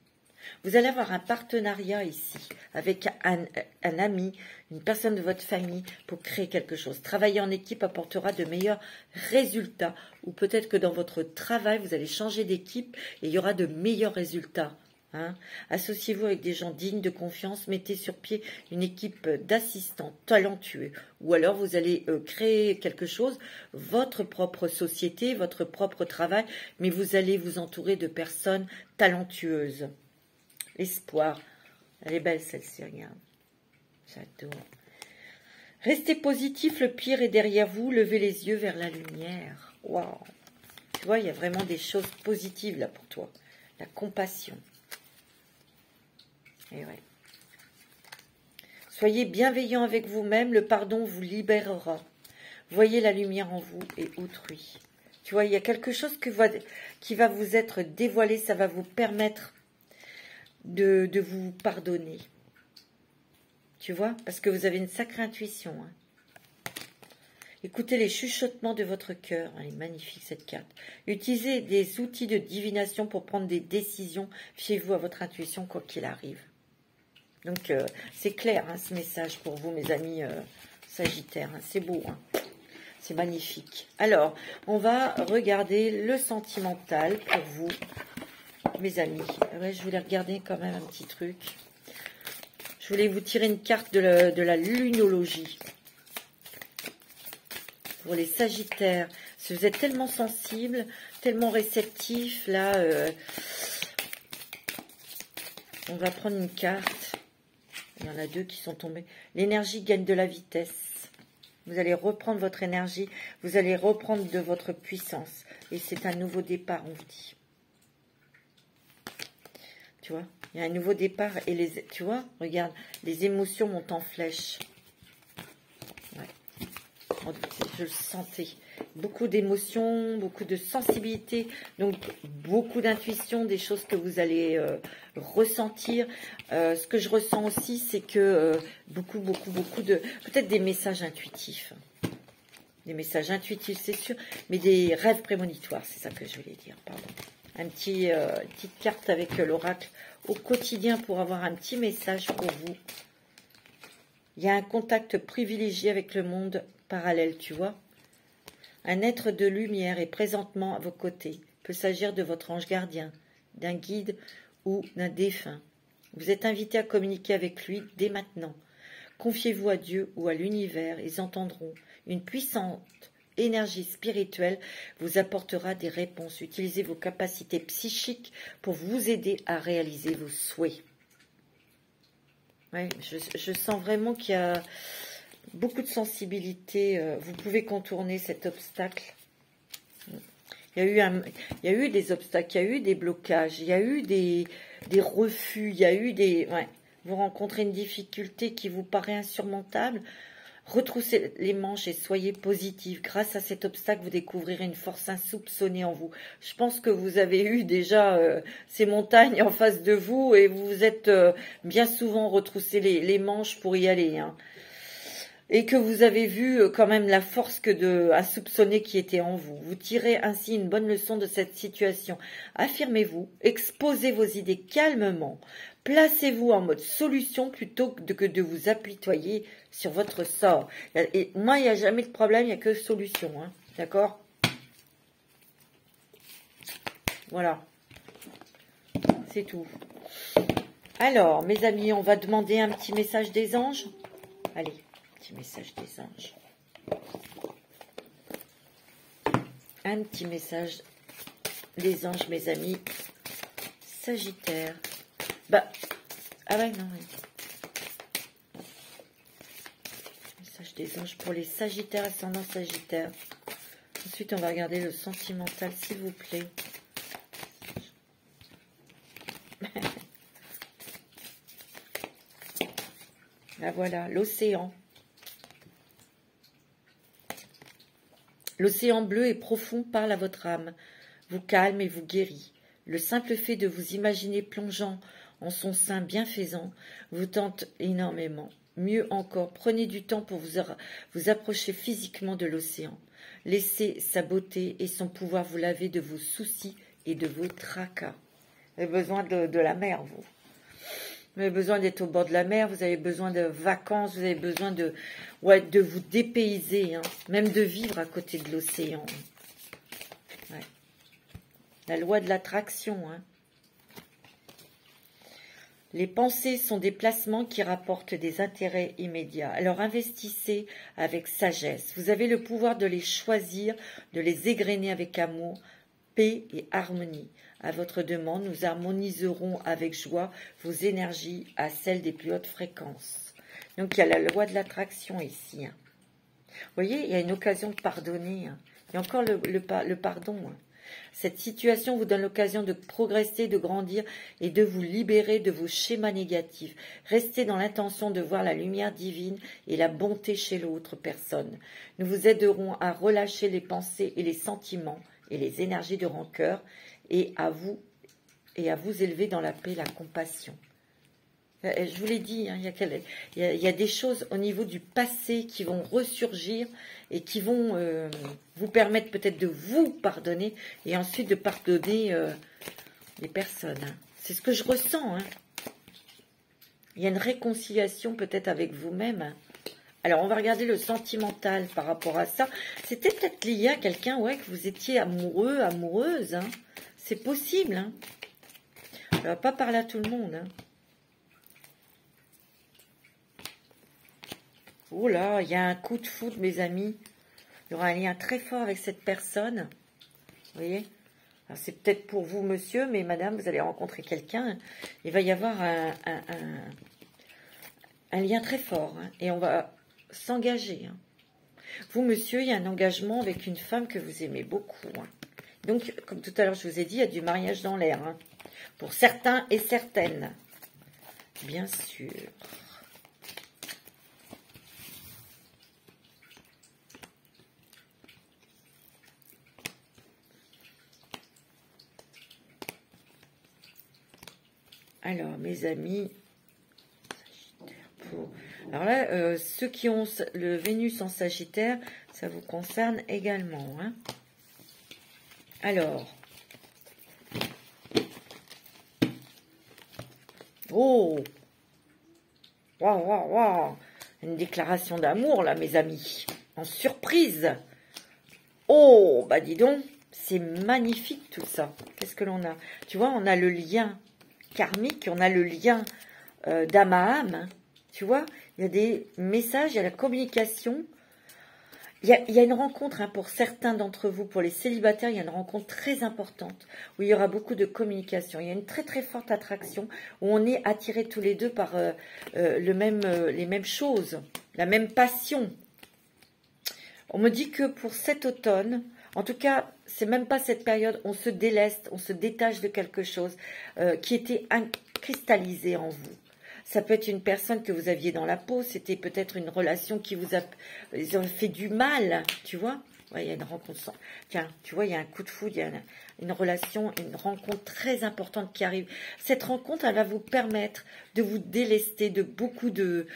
Vous allez avoir un partenariat ici avec un ami, une personne de votre famille pour créer quelque chose. Travailler en équipe apportera de meilleurs résultats. Ou peut-être que dans votre travail, vous allez changer d'équipe et il y aura de meilleurs résultats. Hein. Associez-vous avec des gens dignes de confiance, mettez sur pied une équipe d'assistants talentueux ou alors vous allez créer quelque chose, votre propre société, votre propre travail, mais vous allez vous entourer de personnes talentueuses. Espoir, elle est belle celle-ci, regarde, j'adore. Restez positif, le pire est derrière vous, levez les yeux vers la lumière. Waouh, tu vois, il y a vraiment des choses positives là pour toi, la compassion. Et ouais. Soyez bienveillant avec vous-même, le pardon vous libérera. Voyez la lumière en vous et autrui. Tu vois, il y a quelque chose qui va vous être dévoilé, ça va vous permettre de vous pardonner. Tu vois, parce que vous avez une sacrée intuition. Hein. Écoutez les chuchotements de votre cœur. Elle est magnifique cette carte. Utilisez des outils de divination pour prendre des décisions. Fiez-vous à votre intuition quoi qu'il arrive. Donc, c'est clair, hein, ce message pour vous, mes amis Sagittaires. Hein, c'est beau, hein, c'est magnifique. Alors, on va regarder le sentimental pour vous, mes amis. Ouais, je voulais regarder quand même un petit truc. Je voulais vous tirer une carte de la lunologie. Pour les Sagittaires, si vous êtes tellement sensibles, tellement réceptifs, là, on va prendre une carte. Il y en a deux qui sont tombés. L'énergie gagne de la vitesse. Vous allez reprendre votre énergie. Vous allez reprendre de votre puissance. Et c'est un nouveau départ, on vous dit. Tu vois, il y a un nouveau départ. Et tu vois, regarde, les émotions montent en flèche. Ouais. Je le sentais. Beaucoup d'émotions, beaucoup de sensibilité, donc beaucoup d'intuition, des choses que vous allez ressentir. Ce que je ressens aussi, c'est que beaucoup de... Peut-être des messages intuitifs. Des messages intuitifs, c'est sûr, mais des rêves prémonitoires, c'est ça que je voulais dire, pardon. Une petite carte avec l'oracle au quotidien pour avoir un petit message pour vous. Il y a un contact privilégié avec le monde parallèle, tu vois. Un être de lumière est présentement à vos côtés. Il peut s'agir de votre ange gardien, d'un guide ou d'un défunt. Vous êtes invité à communiquer avec lui dès maintenant. Confiez-vous à Dieu ou à l'univers, ils entendront. Une puissante énergie spirituelle vous apportera des réponses. Utilisez vos capacités psychiques pour vous aider à réaliser vos souhaits. Ouais, je sens vraiment qu'il y a beaucoup de sensibilité. Vous pouvez contourner cet obstacle. Il y a eu des obstacles, il y a eu des blocages, il y a eu des refus, il y a eu des... Ouais, vous rencontrez une difficulté qui vous paraît insurmontable. Retroussez les manches et soyez positif. Grâce à cet obstacle, vous découvrirez une force insoupçonnée en vous. Je pense que vous avez eu déjà ces montagnes en face de vous et vous vous êtes bien souvent retroussé les manches pour y aller. Hein. Et que vous avez vu quand même la force insoupçonnée qui était en vous. Vous tirez ainsi une bonne leçon de cette situation. Affirmez-vous, exposez vos idées calmement. Placez-vous en mode solution plutôt que de vous apitoyer sur votre sort. Et moi, il n'y a jamais de problème, il n'y a que solution. Hein, d'accord? Voilà. C'est tout. Alors, mes amis, on va demander un petit message des anges. Allez, petit message des anges. Un petit message des anges, mes amis. Sagittaire. Bah, ah ouais, non, ouais. Message des anges pour les Sagittaires, ascendant Sagittaire. Ensuite, on va regarder le sentimental, s'il vous plaît. Là, voilà, l'océan. L'océan bleu et profond parle à votre âme, vous calme et vous guérit. Le simple fait de vous imaginer plongeant en son sein bienfaisant vous tente énormément. Mieux encore, prenez du temps pour vous approcher physiquement de l'océan. Laissez sa beauté et son pouvoir vous laver de vos soucis et de vos tracas. Vous avez besoin de la mer, vous. Vous avez besoin d'être au bord de la mer, vous avez besoin de vacances, vous avez besoin de vous dépayser, hein, même de vivre à côté de l'océan. Ouais. La loi de l'attraction. Hein. Les pensées sont des placements qui rapportent des intérêts immédiats. Alors investissez avec sagesse. Vous avez le pouvoir de les choisir, de les égrener avec amour, paix et harmonie. À votre demande, nous harmoniserons avec joie vos énergies à celles des plus hautes fréquences. Donc il y a la loi de l'attraction ici. Hein. Vous voyez, il y a une occasion de pardonner. Hein. Il y a encore le pardon. Hein. Cette situation vous donne l'occasion de progresser, de grandir et de vous libérer de vos schémas négatifs. Restez dans l'intention de voir la lumière divine et la bonté chez l'autre personne. Nous vous aiderons à relâcher les pensées et les sentiments et les énergies de rancœur et à vous élever dans la paix et la compassion. Je vous l'ai dit, hein, il y a des choses au niveau du passé qui vont ressurgir et qui vont vous permettre peut-être de vous pardonner et ensuite de pardonner les personnes. Hein. C'est ce que je ressens. Hein. Il y a une réconciliation peut-être avec vous-même. Hein. Alors, on va regarder le sentimental par rapport à ça. C'était peut-être lié à quelqu'un, ouais, que vous étiez amoureux, amoureuse. Hein. C'est possible. Hein. On ne va pas parler à tout le monde. Hein. Oh là, il y a un coup de foudre, mes amis. Il y aura un lien très fort avec cette personne. Vous voyez? C'est peut-être pour vous, monsieur, mais madame, vous allez rencontrer quelqu'un. Il va y avoir un lien très fort. Hein, et on va s'engager. Hein. Vous, monsieur, il y a un engagement avec une femme que vous aimez beaucoup. Hein. Donc, comme tout à l'heure, je vous ai dit, il y a du mariage dans l'air. Hein, pour certains et certaines. Bien sûr. Alors, mes amis, alors là, ceux qui ont le Vénus en Sagittaire, ça vous concerne également. Hein. Alors, oh, waouh, waouh, waouh, une déclaration d'amour là, mes amis, en surprise. Oh, bah dis donc, c'est magnifique tout ça. Qu'est-ce que l'on a? Tu vois, on a le lien karmique, on a le lien d'âme à âme, hein. Tu vois, il y a des messages, il y a la communication, il y a une rencontre, hein, pour certains d'entre vous, pour les célibataires, il y a une rencontre très importante, où il y aura beaucoup de communication, il y a une très très forte attraction, où on est attirés tous les deux par les mêmes choses, la même passion. On me dit que pour cet automne, en tout cas, c'est même pas cette période, on se déleste, on se détache de quelque chose qui était cristallisé en vous. Ça peut être une personne que vous aviez dans la peau, c'était peut-être une relation qui vous a fait du mal, tu vois. Ouais, il y a une rencontre. Tiens, tu vois, il y a un coup de foudre, il y a une relation, une rencontre très importante qui arrive. Cette rencontre, elle va vous permettre de vous délester de beaucoup de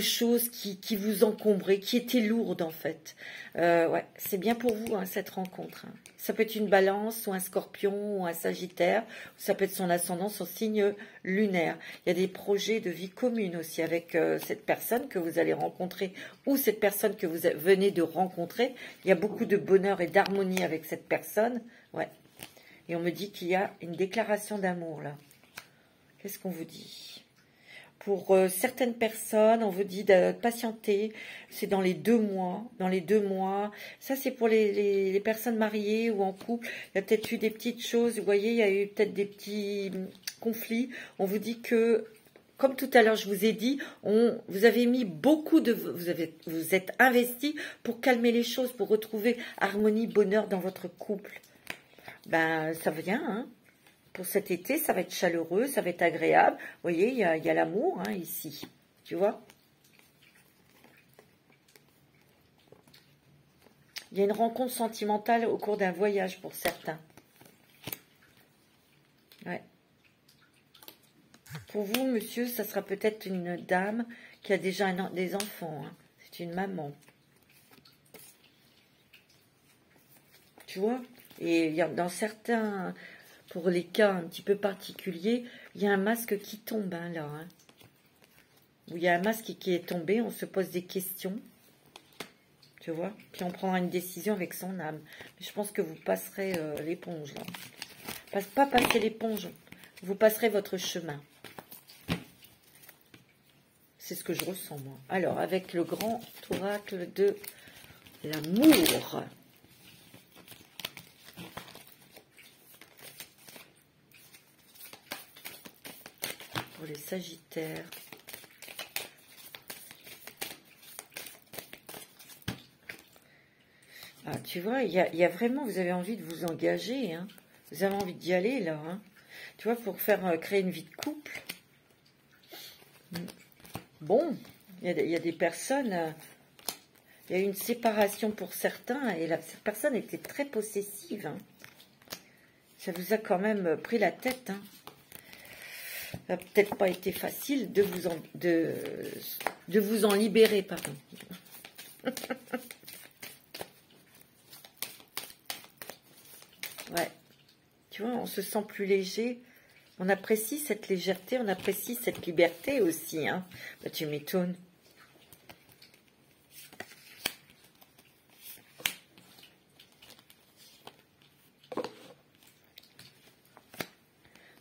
choses qui vous encombraient, qui étaient lourdes en fait. Ouais, c'est bien pour vous, hein, cette rencontre. Hein. Ça peut être une balance, ou un scorpion, ou un sagittaire, ou ça peut être son ascendant, son signe lunaire. Il y a des projets de vie commune aussi avec cette personne que vous allez rencontrer, ou cette personne que vous venez de rencontrer. Il y a beaucoup de bonheur et d'harmonie avec cette personne. Ouais. Et on me dit qu'il y a une déclaration d'amour là. Qu'est-ce qu'on vous dit ? Pour certaines personnes, on vous dit de patienter. C'est dans les 2 mois. Dans les 2 mois. Ça, c'est pour les personnes mariées ou en couple. Il y a peut-être eu des petites choses. Vous voyez, il y a eu peut-être des petits conflits. On vous dit que, comme tout à l'heure, je vous ai dit, vous avez mis beaucoup de... Vous êtes investi pour calmer les choses, pour retrouver harmonie, bonheur dans votre couple. Ben, ça vient, hein. Pour cet été, ça va être chaleureux, ça va être agréable. Vous voyez, il y a l'amour, hein, ici. Tu vois? Il y a une rencontre sentimentale au cours d'un voyage pour certains. Ouais. Pour vous, monsieur, ça sera peut-être une dame qui a déjà des enfants. Hein. C'est une maman. Tu vois? Et il y a, dans certains... Pour les cas un petit peu particuliers, il y a un masque qui tombe, hein, là. Hein. Où il y a un masque qui est tombé, on se pose des questions. Tu vois? Puis on prendra une décision avec son âme. Mais je pense que vous passerez l'éponge, là. Pas passer l'éponge. Vous passerez votre chemin. C'est ce que je ressens, moi. Alors, avec le grand oracle de l'amour. Pour les Sagittaires. Ah, tu vois, il y a vraiment, vous avez envie de vous engager, hein. Vous avez envie d'y aller, là, hein. Tu vois, pour faire créer une vie de couple. Bon, il y a des personnes, il y a eu une séparation pour certains, et cette personne était très possessive, hein. Ça vous a quand même pris la tête, hein. Ça n'a peut-être pas été facile de vous en libérer, pardon. Ouais. Tu vois, on se sent plus léger. On apprécie cette légèreté, on apprécie cette liberté aussi, hein. Bah, tu m'étonnes.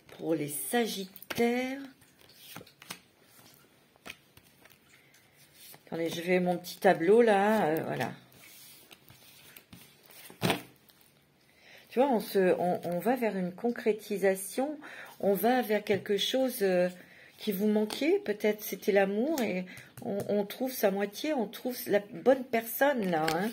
Pour les Sagittaires. Attendez, je vais mon petit tableau là, voilà. Tu vois, on va vers une concrétisation, on va vers quelque chose qui vous manquait, peut-être c'était l'amour, et on trouve sa moitié, on trouve la bonne personne là. Hein.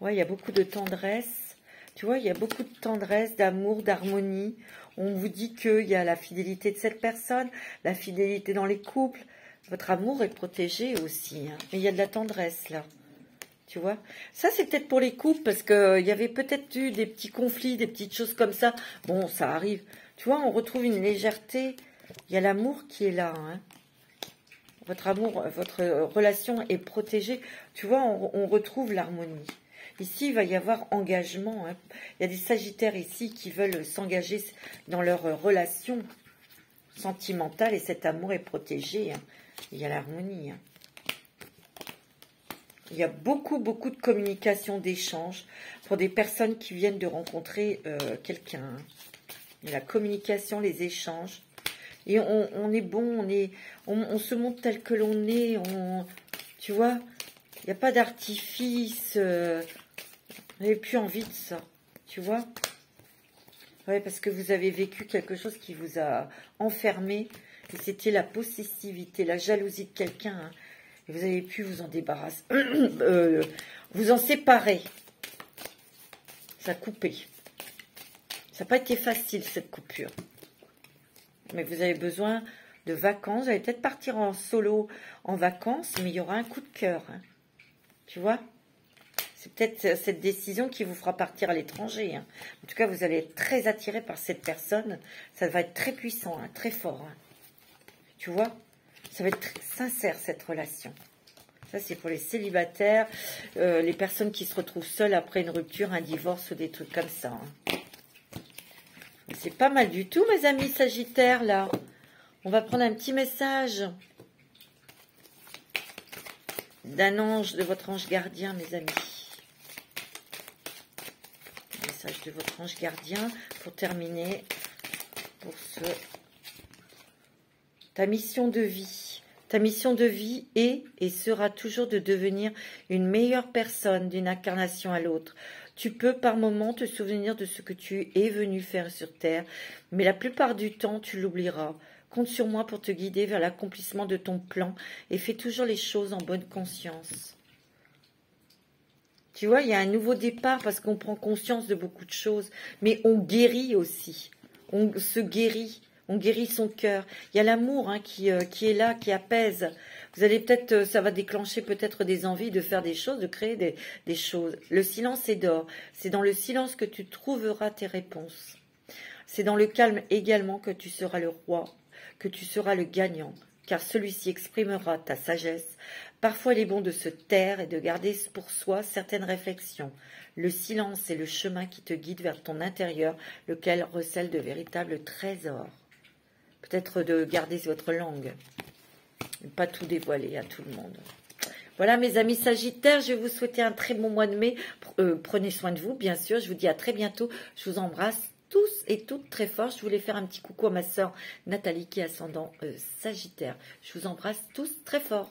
Ouais, il y a beaucoup de tendresse, tu vois, il y a beaucoup de tendresse, d'amour, d'harmonie. On vous dit qu'il y a la fidélité de cette personne, la fidélité dans les couples. Votre amour est protégé aussi, hein. Mais il y a de la tendresse là. Tu vois, ça c'est peut-être pour les couples parce qu'il y avait peut-être eu des petits conflits, des petites choses comme ça. Bon, ça arrive. Tu vois, on retrouve une légèreté. Il y a l'amour qui est là. Hein. Votre amour, votre relation est protégée. Tu vois, on retrouve l'harmonie. Ici, il va y avoir engagement. Hein. Il y a des Sagittaires ici qui veulent s'engager dans leur relation sentimentale et cet amour est protégé. Hein. Il y a l'harmonie. Hein. Il y a beaucoup de communication, d'échanges pour des personnes qui viennent de rencontrer quelqu'un. Hein. La communication, les échanges. Et on est bon, on se montre tel que l'on est. Tu vois, il n'y a pas d'artifice. Vous n'avez plus envie de ça. Tu vois. Ouais, parce que vous avez vécu quelque chose qui vous a enfermé. Et c'était la possessivité, la jalousie de quelqu'un. Hein. Et vous avez pu vous en débarrasser, vous en séparer. Ça a coupé. Ça n'a pas été facile, cette coupure. Mais vous avez besoin de vacances. Vous allez peut-être partir en solo en vacances, mais il y aura un coup de cœur. Hein. Tu vois? C'est peut-être cette décision qui vous fera partir à l'étranger. Hein. En tout cas, vous allez être très attiré par cette personne. Ça va être très puissant, hein, très fort. Hein. Tu vois? Ça va être très sincère, cette relation. Ça, c'est pour les célibataires, les personnes qui se retrouvent seules après une rupture, un divorce ou des trucs comme ça. Hein. C'est pas mal du tout, mes amis Sagittaires, là. On va prendre un petit message d'un ange, de votre ange gardien, mes amis. Message de votre ange gardien pour terminer pour ce Ta mission de vie. Ta mission de vie est et sera toujours de devenir une meilleure personne d'une incarnation à l'autre. Tu peux par moments te souvenir de ce que tu es venu faire sur Terre, mais la plupart du temps tu l'oublieras. Compte sur moi pour te guider vers l'accomplissement de ton plan et fais toujours les choses en bonne conscience. Tu vois, il y a un nouveau départ parce qu'on prend conscience de beaucoup de choses, mais on guérit aussi. On se guérit. On guérit son cœur. Il y a l'amour qui est là, qui apaise. Vous allez peut-être, ça va déclencher peut-être des envies de faire des choses, de créer des choses. Le silence est d'or. C'est dans le silence que tu trouveras tes réponses. C'est dans le calme également que tu seras le roi, que tu seras le gagnant, car celui-ci exprimera ta sagesse. Parfois il est bon de se taire et de garder pour soi certaines réflexions. Le silence est le chemin qui te guide vers ton intérieur, lequel recèle de véritables trésors. Peut-être de garder votre langue, ne pas tout dévoiler à tout le monde. Voilà mes amis Sagittaires, je vais vous souhaiter un très bon mois de mai. Prenez soin de vous, bien sûr. Je vous dis à très bientôt. Je vous embrasse tous et toutes très fort. Je voulais faire un petit coucou à ma sœur Nathalie qui est ascendant Sagittaire. Je vous embrasse tous très fort.